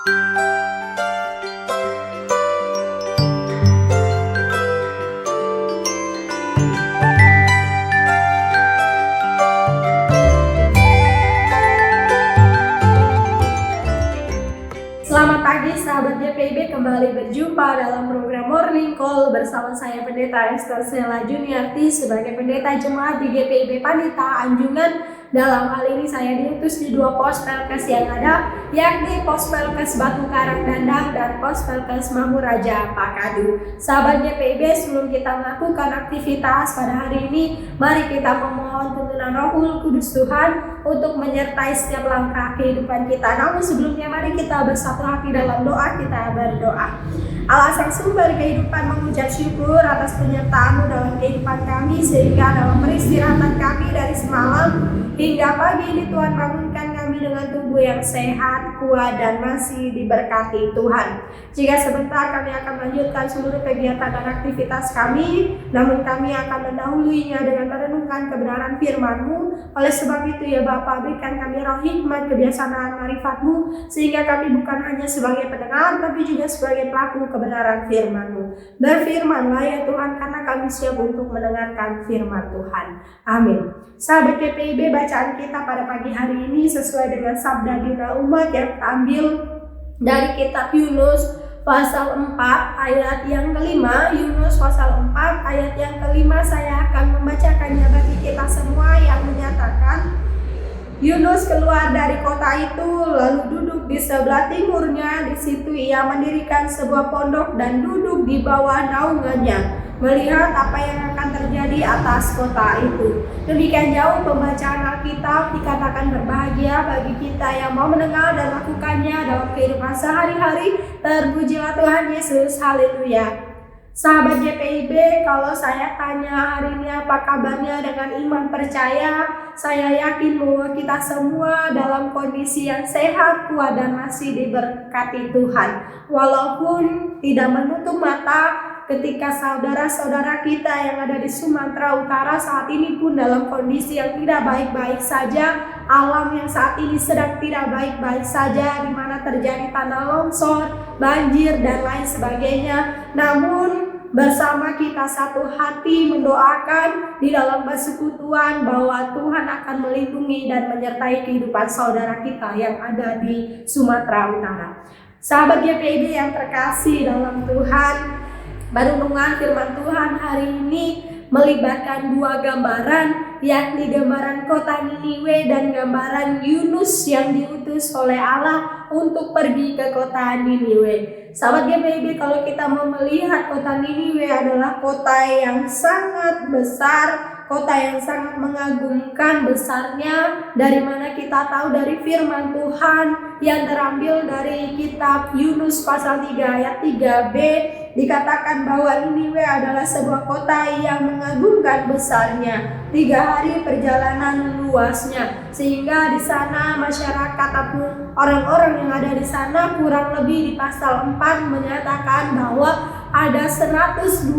Selamat pagi sahabat GPIB, kembali berjumpa dalam program Morning Call bersama saya Pendeta Esther Sela Juniarti sebagai pendeta jemaat di GPIB Panita Anjungan. Dalam hal ini saya diutus di dua pos Pelkes yang ada, yakni pos Pelkes Batu Karang Dandang dan pos Pelkes Mahmuraja Pakadu. Sahabat GPIB, sebelum kita melakukan aktivitas pada hari ini, mari kita memohon tuntunan Roh Kudus Tuhan untuk menyertai setiap langkah kehidupan kita. Namun sebelumnya mari kita bersatu hati dalam doa. Kita berdoa. Allah sang sumber kehidupan, mengucap syukur atas penyertaan-Mu dalam kehidupan kami, sehingga dalam peristirahatan kami dari semalam hingga pagi ini Tuhan bangunkan kami dengan tubuh yang sehat, kuat, dan masih diberkati Tuhan. Jika sebentar kami akan melanjutkan seluruh kegiatan dan aktivitas kami, namun kami akan mendahuluinya dengan merenungkan kebenaran firman-Mu. Oleh sebab itu ya Bapa, berikan kami roh hikmat, kebiasaan, marifat-Mu, sehingga kami bukan hanya sebagai pendengar, tapi juga sebagai pelaku kebenaran firman-Mu. Berfirmanlah ya Tuhan, karena kami siap untuk mendengarkan firman Tuhan. Amin. Sahabat GPIB, bacaan kita pada pagi hari ini sesuai dengan sabda Bina Umat yang terambil dari kitab Yunus pasal 4 ayat yang kelima. Yunus pasal 4 ayat yang kelima, saya akan membacakannya bagi kita semua, yang menyatakan, Yunus keluar dari kota itu lalu duduk di sebelah timurnya. Di situ ia mendirikan sebuah pondok dan duduk di bawah naungannya, melihat apa yang akan terjadi atas kota itu. Demikian jauh pembacaan Alkitab. Dikatakan berbahagia bagi kita yang mau mendengar dan lakukannya dalam kehidupan sehari-hari. Terpujilah Tuhan Yesus, haleluya. Sahabat GPIB, kalau saya tanya hari ini apa kabarnya dengan iman percaya, saya yakin bahwa kita semua dalam kondisi yang sehat, kuat, dan masih diberkati Tuhan. Walaupun tidak menutup mata ketika saudara-saudara kita yang ada di Sumatera Utara saat ini pun dalam kondisi yang tidak baik-baik saja, alam yang saat ini sedang tidak baik-baik saja, di mana terjadi tanah longsor, banjir, dan lain sebagainya. Namun bersama kita satu hati mendoakan di dalam persekutuan bahwa Tuhan akan melindungi dan menyertai kehidupan saudara kita yang ada di Sumatera Utara. Sahabat GPIB yang terkasih dalam Tuhan, renungan firman Tuhan hari ini melibatkan dua gambaran, yakni gambaran kota Niniwe dan gambaran Yunus yang diutus oleh Allah untuk pergi ke kota Niniwe. Sahabat GPIB, kalau kita mau melihat kota Niniwe adalah kota yang sangat besar, kota yang sangat mengagumkan besarnya, dari mana kita tahu dari firman Tuhan yang terambil dari kitab Yunus pasal 3 ayat 3b, dikatakan bahwa Niniwe adalah sebuah kota yang mengagumkan besarnya, 3 hari perjalanan luasnya, sehingga di sana masyarakat ataupun orang-orang yang ada di sana kurang lebih di pasal 4 menyatakan bahwa ada 120.000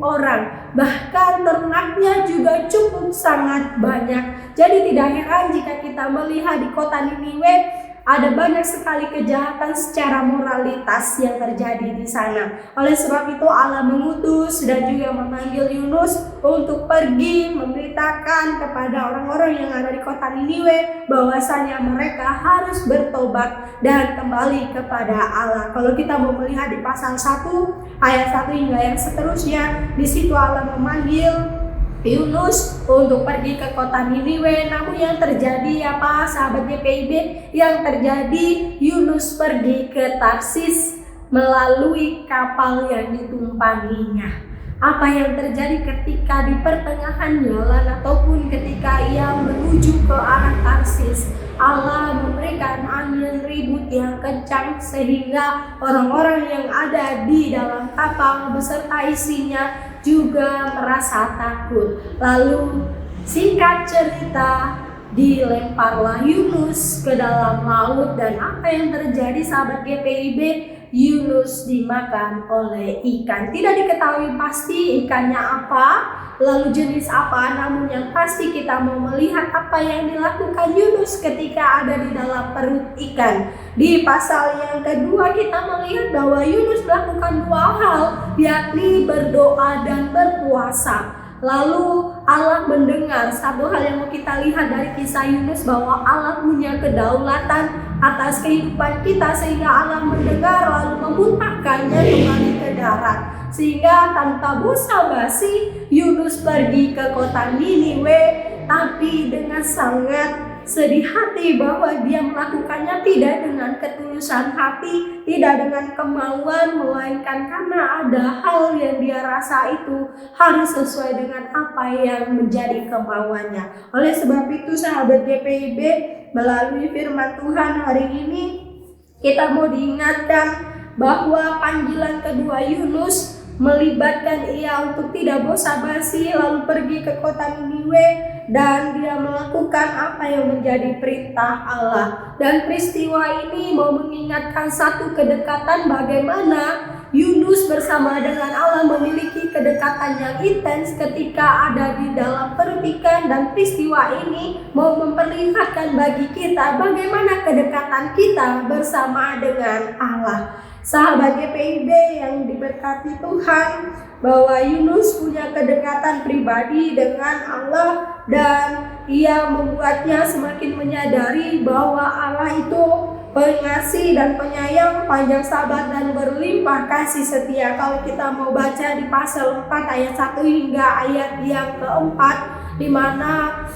orang, bahkan ternaknya juga cukup sangat banyak. Jadi tidak heran jika kita melihat di kota Niniwe ada banyak sekali kejahatan secara moralitas yang terjadi di sana. Oleh sebab itu Allah mengutus dan juga memanggil Yunus untuk pergi memberitakan kepada orang-orang yang ada di kota Niniwe bahwasanya mereka harus bertobat dan kembali kepada Allah. Kalau kita mau melihat di pasal 1 ayat 1 hingga yang seterusnya, di situ Allah memanggil Yunus untuk pergi ke kota Niniwe. Namun yang terjadi apa sahabat GPIB? Yang terjadi Yunus pergi ke Tarsis melalui kapal yang ditumpanginya. Apa yang terjadi ketika di pertengahan jalan ataupun ketika ia menuju ke arah Tarsis? Allah memberikan angin ribut yang kencang sehingga orang-orang yang ada di dalam kapal beserta isinya juga merasa takut. Lalu singkat cerita, dilemparlah Yunus ke dalam laut, dan apa yang terjadi sahabat GPIB? Yunus dimakan oleh ikan. Tidak diketahui pasti ikannya apa, lalu jenis apa, namun yang pasti kita mau melihat apa yang dilakukan Yunus ketika ada di dalam perut ikan. Di pasal yang kedua kita melihat bahwa Yunus melakukan dua hal, yakni berdoa dan berpuasa. Lalu Allah mendengar. Satu hal yang mau kita lihat dari kisah Yunus bahwa Allah punya kedaulatan atas kehidupan kita, sehingga Allah mendengar lalu memuntahkannya kembali ke darat. Sehingga tanpa basa-basi Yunus pergi ke kota Niniwe, tapi dengan sangat sedih hati bahwa dia melakukannya tidak dengan ketulusan hati, tidak dengan kemauan, melainkan karena ada hal yang dia rasa itu harus sesuai dengan apa yang menjadi kemauannya. Oleh sebab itu sahabat GPIB, melalui firman Tuhan hari ini kita mau diingatkan bahwa panggilan kedua Yunus melibatkan ia untuk tidak basa-basi lalu pergi ke kota Niniwe, dan dia melakukan apa yang menjadi perintah Allah. Dan peristiwa ini mau mengingatkan satu kedekatan, bagaimana Yunus bersama dengan Allah memiliki kedekatan yang intens ketika ada di dalam perut ikan. Dan peristiwa ini mau memperlihatkan bagi kita bagaimana kedekatan kita bersama dengan Allah. Sahabat GPIB yang diberkati Tuhan, bahwa Yunus punya kedekatan pribadi dengan Allah, dan ia membuatnya semakin menyadari bahwa Allah itu pengasih dan penyayang, panjang sabar dan berlimpah kasih setia. Kalau kita mau baca di pasal 4 ayat 1 hingga ayat yang keempat, di mana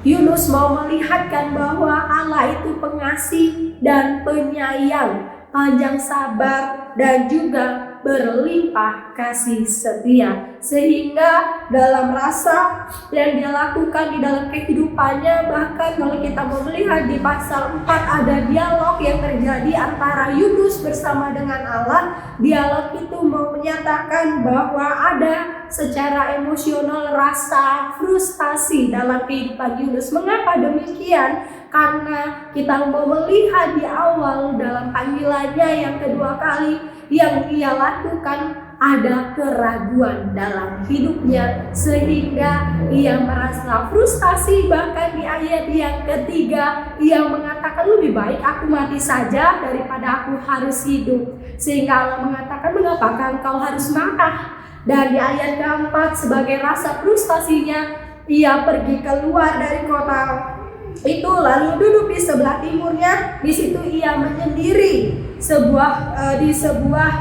Yunus mau melihatkan bahwa Allah itu pengasih dan penyayang, panjang sabar dan juga berlimpah kasih setia, sehingga dalam rasa yang dia lakukan di dalam kehidupannya, bahkan kalau kita mau melihat di pasal 4 ada dialog yang terjadi antara Yunus bersama dengan Allah. Dialog itu mau menyatakan bahwa ada secara emosional rasa frustasi dalam kehidupan Yunus. Mengapa demikian? Karena kita mau melihat di awal dalam panggilannya yang kedua kali, yang ia lakukan ada keraguan dalam hidupnya, sehingga ia merasa frustasi. Bahkan di ayat yang ketiga ia mengatakan, lebih baik aku mati saja daripada aku harus hidup. Sehingga Allah mengatakan, mengapakah engkau harus marah? Dan di ayat keempat, sebagai rasa frustasinya, ia pergi keluar dari kota itu lalu duduk di sebelah timurnya. Di situ ia menyendiri di sebuah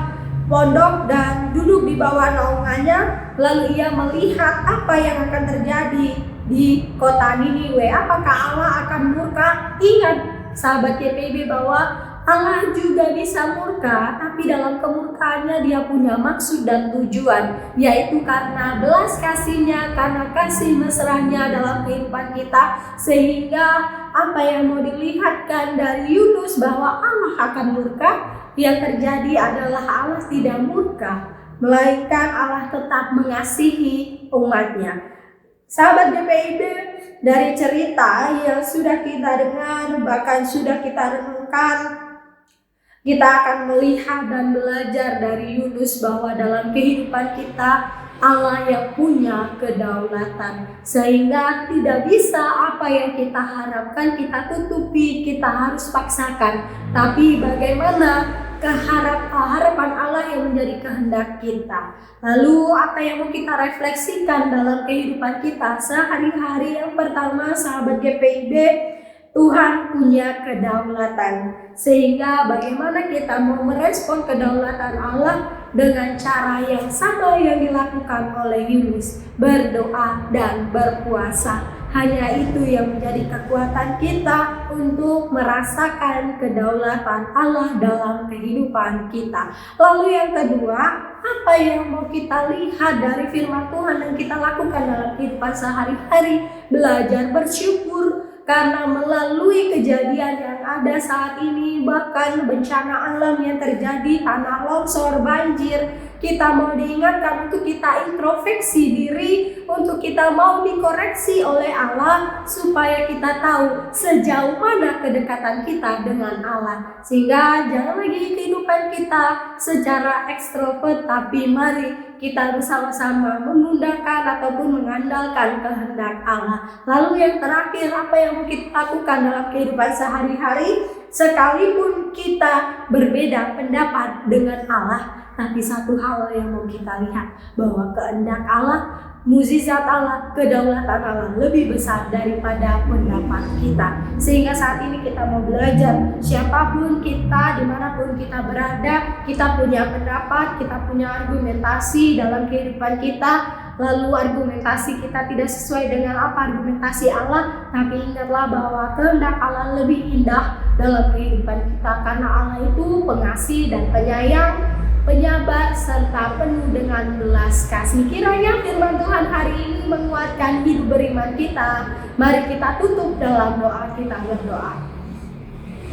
pondok dan duduk di bawah naungannya. Lalu ia melihat apa yang akan terjadi di kota Niniwe. Apakah Allah akan murka? Ingat sahabat GPIB bahwa Allah juga bisa murka, tapi dalam kemurkaannya dia punya maksud dan tujuan, yaitu karena belas kasihnya, karena kasih mesranya dalam kehidupan kita. Sehingga apa yang mau dilihatkan dari Yunus bahwa Allah akan murka, yang terjadi adalah Allah tidak murka, melainkan Allah tetap mengasihi umatnya. Sahabat GPIB, dari cerita yang sudah kita dengar, bahkan sudah kita renungkan, kita akan melihat dan belajar dari Yunus bahwa dalam kehidupan kita Allah yang punya kedaulatan, sehingga tidak bisa apa yang kita harapkan kita tutupi, kita harus paksakan. Tapi bagaimana harapan Allah yang menjadi kehendak kita. Lalu apa yang mau kita refleksikan dalam kehidupan kita sehari-hari? Yang pertama sahabat GPIB, Tuhan punya kedaulatan, sehingga bagaimana kita mau merespon kedaulatan Allah dengan cara yang sama yang dilakukan oleh Yunus, berdoa dan berpuasa. Hanya itu yang menjadi kekuatan kita untuk merasakan kedaulatan Allah dalam kehidupan kita. Lalu yang kedua, apa yang mau kita lihat dari firman Tuhan yang kita lakukan dalam kehidupan sehari-hari? Belajar bersyukur, karena melalui kejadian yang ada saat ini, bahkan bencana alam yang terjadi, tanah longsor, banjir, kita mau diingatkan untuk kita introspeksi diri, untuk kita mau dikoreksi oleh Allah supaya kita tahu sejauh mana kedekatan kita dengan Allah. Sehingga jangan lagi kehidupan kita secara ekstrovert, tapi mari kita bersama-sama menggunakan ataupun mengandalkan kehendak Allah. Lalu yang terakhir, apa yang kita lakukan dalam kehidupan sehari-hari? Sekalipun kita berbeda pendapat dengan Allah, tapi satu hal yang mau kita lihat, bahwa kehendak Allah, mukjizat Allah, kedaulatan Allah lebih besar daripada pendapat kita. Sehingga saat ini kita mau belajar, siapapun kita, dimanapun kita berada, kita punya pendapat, kita punya argumentasi dalam kehidupan kita. Lalu argumentasi kita tidak sesuai dengan apa argumentasi Allah, tapi ingatlah bahwa kehendak Allah lebih indah dalam kehidupan kita, karena Allah itu pengasih dan penyayang, penyabar, serta penuh dengan belas kasih. Kiranya firman Tuhan hari ini menguatkan hidup beriman kita. Mari kita tutup dalam doa, kita berdoa.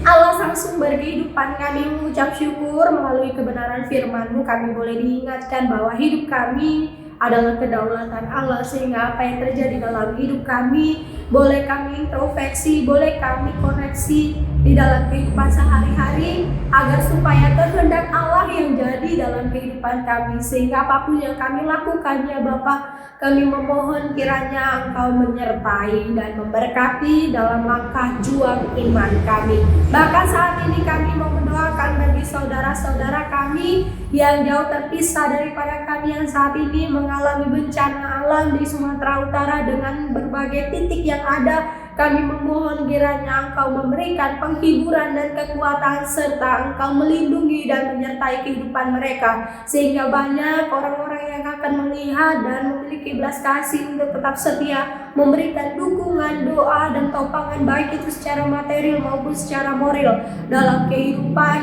Allah sang sumber kehidupan, kami mengucap syukur melalui kebenaran firman-Mu. Kami boleh diingatkan bahwa hidup kami adalah kedaulatan Allah, sehingga apa yang terjadi dalam hidup kami boleh kami introspeksi, boleh kami koreksi di dalam kehidupan sehari-hari, agar supaya kehendak Allah yang jadi dalam kehidupan kami. Sehingga apapun yang kami lakukan ya Bapa, kami memohon kiranya Engkau menyertai dan memberkati dalam langkah juang iman kami. Bahkan saat ini kami mau mendoakan bagi saudara-saudara kami yang jauh terpisah daripada kami, yang saat ini mengalami bencana alam di Sumatera Utara dengan berbagai titik yang ada. Kami memohon kiranya Engkau memberikan penghiburan dan kekuatan, serta Engkau melindungi dan menyertai kehidupan mereka, sehingga banyak orang-orang yang akan melihat dan memiliki belas kasih untuk tetap setia memberikan dukungan, doa, dan topangan, baik itu secara material maupun secara moral dalam kehidupan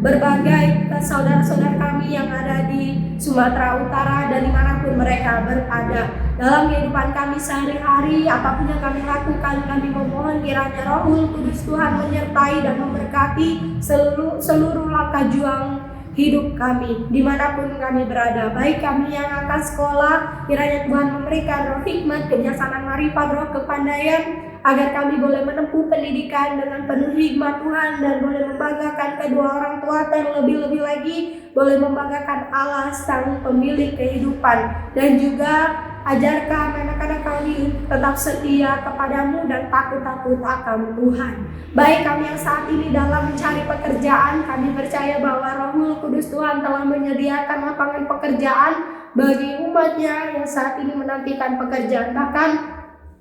berbagai saudara-saudara kami yang ada di Sumatera Utara dan dimanapun mereka berada. Dalam kehidupan kami sehari-hari, apapun yang kami lakukan, kami memohon kiranya Rohul Kudus Tuhan menyertai dan memberkati seluruh langkah juang hidup kami, dimanapun kami berada. Baik kami yang akan sekolah, kiranya Tuhan memberikan roh hikmat, kebijaksanaan, marifat, roh kepandaian, agar kami boleh menempuh pendidikan dengan penuh hikmat Tuhan, dan boleh membanggakan kedua orang tua, terlebih-lebih lagi boleh membanggakan Allah sang pemilik kehidupan. Dan juga ajarkan anak-anak kami tetap setia kepadamu dan takut akan Tuhan. Baik kami yang saat ini dalam mencari pekerjaan, kami percaya bahwa Roh Kudus Tuhan telah menyediakan lapangan pekerjaan bagi umatnya yang saat ini menantikan pekerjaan. Bahkan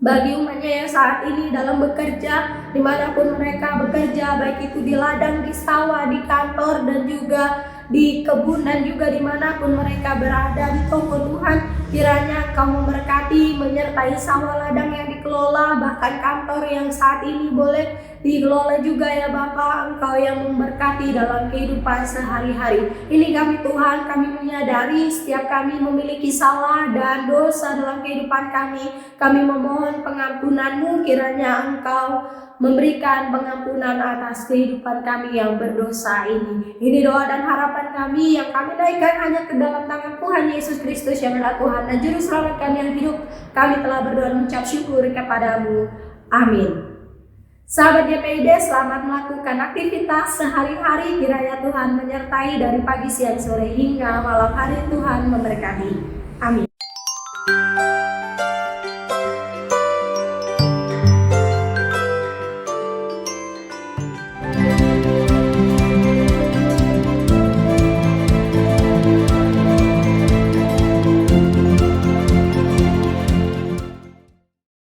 bagi umatnya yang saat ini dalam bekerja, dimanapun mereka bekerja, baik itu di ladang, di sawah, di kantor, dan juga di kebun, dan juga dimanapun mereka berada di toko Tuhan, kiranya Engkau memberkati, menyertai sawah ladang yang dikelola, bahkan kantor yang saat ini boleh dikelola juga ya Bapa. Engkau yang memberkati dalam kehidupan sehari-hari ini kami Tuhan. Kami menyadari setiap kami memiliki salah dan dosa dalam kehidupan kami. Kami memohon pengampunan-Mu, kiranya Engkau memberikan pengampunan atas kehidupan kami yang berdosa ini. Ini doa dan harapan kami yang kami naikkan hanya ke dalam tangan Tuhan Yesus Kristus yang adalah Tuhan dan Juru Selamat kami yang hidup. Kami telah berdoa dan mengucap syukur kepadamu. Amin. Sahabat GPID, selamat melakukan aktivitas sehari-hari. Kiranya Tuhan menyertai dari pagi, siang, sore hingga malam hari. Tuhan memberkati. Amin.